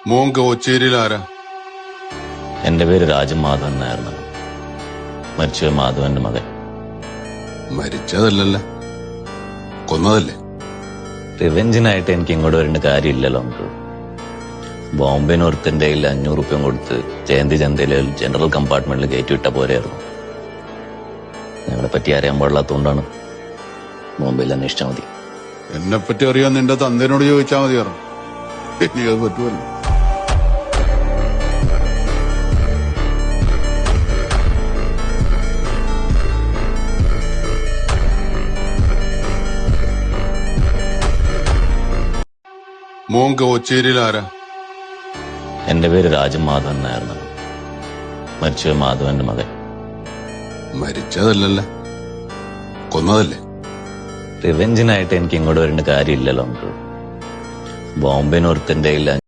മോൻ കോച്ചേരിയിൽ ആരാ? എന്റെ പേര് രാജമാധവൻ നായർന്നാണ്. മരിച്ച മാധവന്റെ മകൻ. മരിച്ചതല്ലല്ല, കൊന്നതല്ലേ? റിവെഞ്ചിനായിട്ട് എനിക്ക് ഇങ്ങോട്ട് വരേണ്ട കാര്യമില്ലല്ലോ നമുക്ക്. ബോംബെന്ന് ഒരുത്തിന്റെ 500 റുപ്യം കൊടുത്ത് ജയന്തി ചന്തയിലെ ജനറൽ കമ്പാർട്ട്മെന്റിൽ കയറ്റിവിട്ട പോലെയായിരുന്നു. ഞങ്ങളെ പറ്റി അറിയാൻ പാടില്ലാത്തതുകൊണ്ടാണ് ബോംബെയിൽ അന്വേഷിച്ചാൽ മതി. എന്നെപ്പറ്റി അറിയാൻ നിന്റെ തന്തേനോട് ചോദിച്ചാൽ മതി. എനിക്കത് പറ്റുമല്ലോ. മോൻ കോച്ചേരിയിൽ ആരാ? എന്റെ പേര് രാജമാധവൻ നായർന്നാണ്. മരിച്ച മാധവന്റെ മകൻ. മരിച്ചതല്ലല്ല, കൊന്നതല്ലേ? റിവെഞ്ചിനായിട്ട് എനിക്ക് ഇങ്ങോട്ട് വരേണ്ട കാര്യമില്ലല്ലോ നമുക്ക്. ബോംബെന്ന് ഒരുത്തിന്റെ